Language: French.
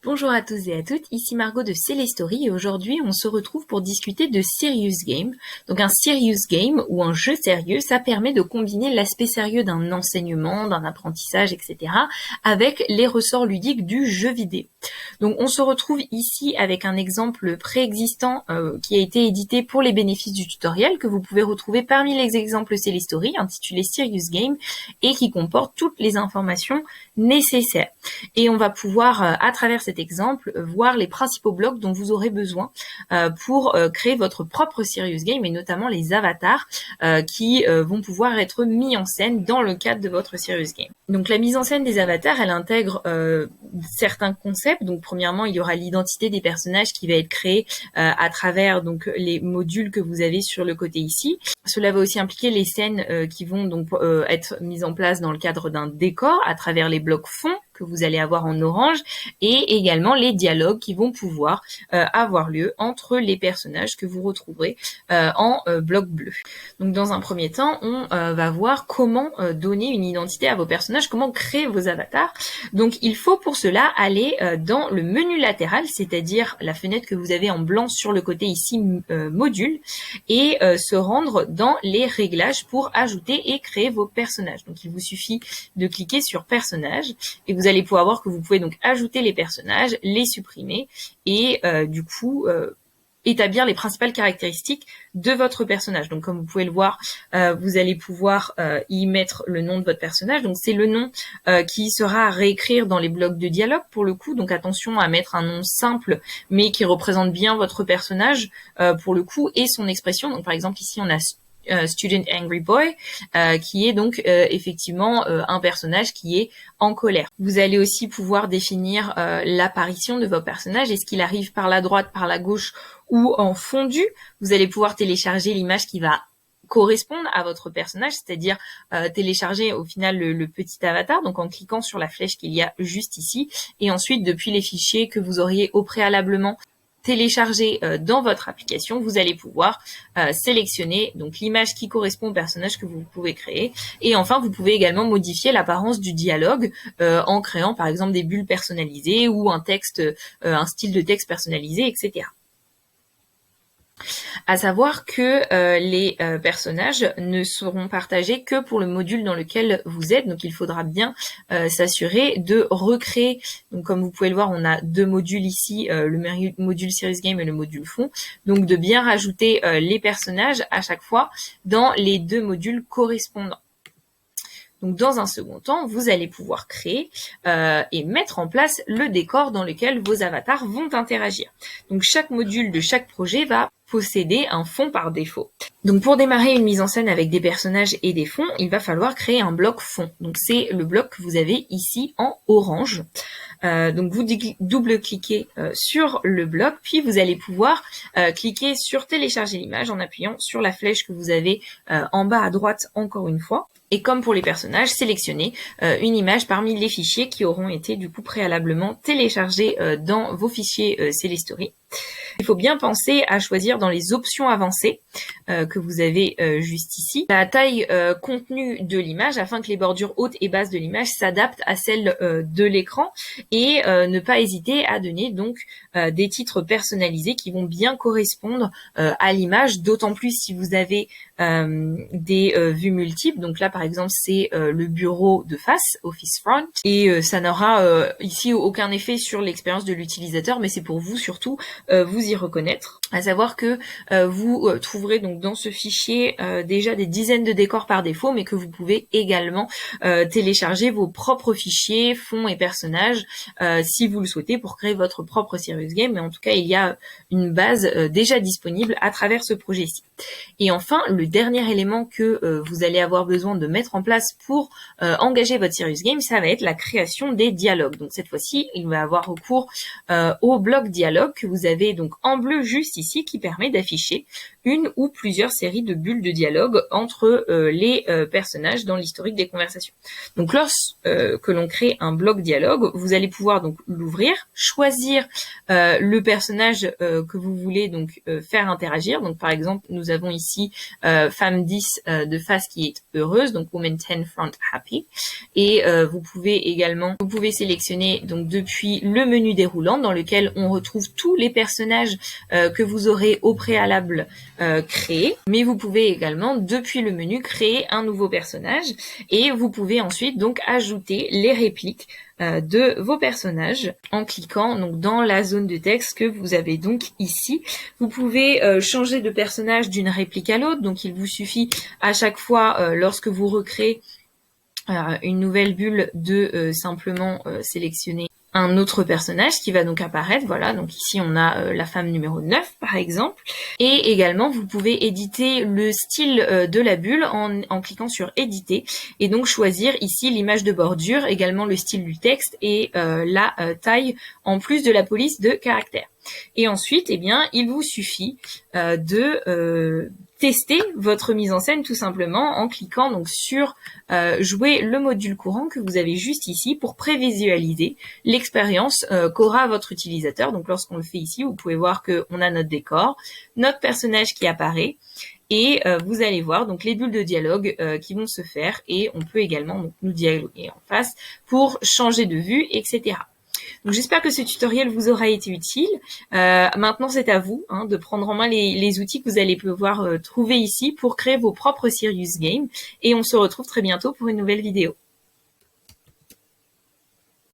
Bonjour à tous et à toutes, ici Margot de Célestory et aujourd'hui on se retrouve pour discuter de Serious Game. Donc un Serious Game ou un jeu sérieux, ça permet de combiner l'aspect sérieux d'un enseignement, d'un apprentissage, etc. avec les ressorts ludiques du jeu vidéo. Donc on se retrouve ici avec un exemple préexistant qui a été édité pour les bénéfices du tutoriel que vous pouvez retrouver parmi les exemples Célestory intitulé Serious Game et qui comporte toutes les informations nécessaires. Et on va pouvoir, à travers cet exemple, voir les principaux blocs dont vous aurez besoin pour créer votre propre Serious Game et notamment les avatars qui vont pouvoir être mis en scène dans le cadre de votre Serious Game. Donc la mise en scène des avatars, elle intègre certains concepts. Donc premièrement, il y aura l'identité des personnages qui va être créée à travers donc les modules que vous avez sur le côté ici. Cela va aussi impliquer les scènes qui vont donc être mises en place dans le cadre d'un décor à travers les blocs fonds que vous allez avoir en orange et également les dialogues qui vont pouvoir avoir lieu entre les personnages que vous retrouverez en bloc bleu. Donc dans un premier temps, on va voir comment donner une identité à vos personnages, comment créer vos avatars. Donc il faut pour cela aller dans le menu latéral, c'est-à-dire la fenêtre que vous avez en blanc sur le côté ici module et se rendre dans les réglages pour ajouter et créer vos personnages. Donc il vous suffit de cliquer sur personnages et vous allez pouvoir voir que vous pouvez donc ajouter les personnages, les supprimer et du coup établir les principales caractéristiques de votre personnage. Donc comme vous pouvez le voir, vous allez pouvoir y mettre le nom de votre personnage. Donc c'est le nom qui sera à réécrire dans les blocs de dialogue pour le coup. Donc attention à mettre un nom simple mais qui représente bien votre personnage pour le coup et son expression. Donc par exemple ici on a Student Angry Boy, qui est donc effectivement un personnage qui est en colère. Vous allez aussi pouvoir définir l'apparition de vos personnages. Est-ce qu'il arrive par la droite, par la gauche ou en fondu? Vous allez pouvoir télécharger l'image qui va correspondre à votre personnage, c'est-à-dire télécharger au final le petit avatar, donc en cliquant sur la flèche qu'il y a juste ici, et ensuite depuis les fichiers que vous auriez au préalablement télécharger dans votre application, vous allez pouvoir sélectionner donc l'image qui correspond au personnage que vous pouvez créer. Et enfin, vous pouvez également modifier l'apparence du dialogue en créant par exemple des bulles personnalisées ou un texte, un style de texte personnalisé, etc. À savoir que les personnages ne seront partagés que pour le module dans lequel vous êtes, donc il faudra bien s'assurer de recréer. Donc comme vous pouvez le voir, on a deux modules ici, le module Serious Game et le module fond, donc de bien rajouter les personnages à chaque fois dans les deux modules correspondants. Donc dans un second temps, vous allez pouvoir créer et mettre en place le décor dans lequel vos avatars vont interagir. Donc chaque module de chaque projet va posséder un fond par défaut. Donc pour démarrer une mise en scène avec des personnages et des fonds, il va falloir créer un bloc fond. Donc c'est le bloc que vous avez ici en orange. Donc vous double-cliquez sur le bloc, puis vous allez pouvoir cliquer sur télécharger l'image en appuyant sur la flèche que vous avez en bas à droite encore une fois. Et comme pour les personnages, sélectionnez une image parmi les fichiers qui auront été du coup préalablement téléchargés dans vos fichiers Célestory. Il faut bien penser à choisir dans les options avancées que vous avez juste ici la taille contenue de l'image afin que les bordures hautes et basses de l'image s'adaptent à celles de l'écran et ne pas hésiter à donner donc des titres personnalisés qui vont bien correspondre à l'image, d'autant plus si vous avez des vues multiples. Donc là par exemple c'est le bureau de face, Office Front, et ça n'aura ici aucun effet sur l'expérience de l'utilisateur, mais c'est pour vous surtout vous y reconnaître. À savoir que vous trouverez donc dans ce fichier déjà des dizaines de décors par défaut, mais que vous pouvez également télécharger vos propres fichiers, fonds et personnages si vous le souhaitez pour créer votre propre Serious Game. Mais en tout cas, il y a une base déjà disponible à travers ce projet-ci. Et enfin, le dernier élément que vous allez avoir besoin de mettre en place pour engager votre Serious Game, ça va être la création des dialogues. Donc cette fois-ci, il va avoir recours au bloc dialogue que vous avez donc en bleu juste ici qui permet d'afficher une ou plusieurs séries de bulles de dialogue entre les personnages dans l'historique des conversations. Donc lorsque l'on crée un bloc dialogue, vous allez pouvoir donc l'ouvrir, choisir le personnage que vous voulez donc faire interagir. Donc par exemple, nous avons ici femme 10 de face qui est heureuse, donc woman 10 front happy. Et vous pouvez sélectionner donc depuis le menu déroulant dans lequel on retrouve tous les personnages que vous aurez au préalable créés. Mais vous pouvez également depuis le menu créer un nouveau personnage et vous pouvez ensuite donc ajouter les répliques de vos personnages en cliquant donc dans la zone de texte que vous avez donc ici. Vous pouvez changer de personnage d'une réplique à l'autre, donc il vous suffit à chaque fois lorsque vous recréez une nouvelle bulle de simplement sélectionner un autre personnage qui va donc apparaître. Voilà, donc ici on a la femme numéro 9 par exemple. Et également vous pouvez éditer le style de la bulle en cliquant sur éditer et donc choisir ici l'image de bordure, également le style du texte et la taille en plus de la police de caractères. Et ensuite, eh bien, il vous suffit de tester votre mise en scène tout simplement en cliquant donc sur jouer le module courant que vous avez juste ici pour prévisualiser l'expérience qu'aura votre utilisateur. Donc lorsqu'on le fait ici, vous pouvez voir qu'on a notre décor, notre personnage qui apparaît et vous allez voir donc les bulles de dialogue qui vont se faire et on peut également donc, nous dialoguer en face pour changer de vue, etc. Donc j'espère que ce tutoriel vous aura été utile. Maintenant c'est à vous de prendre en main les outils que vous allez pouvoir trouver ici pour créer vos propres Serious Games et on se retrouve très bientôt pour une nouvelle vidéo.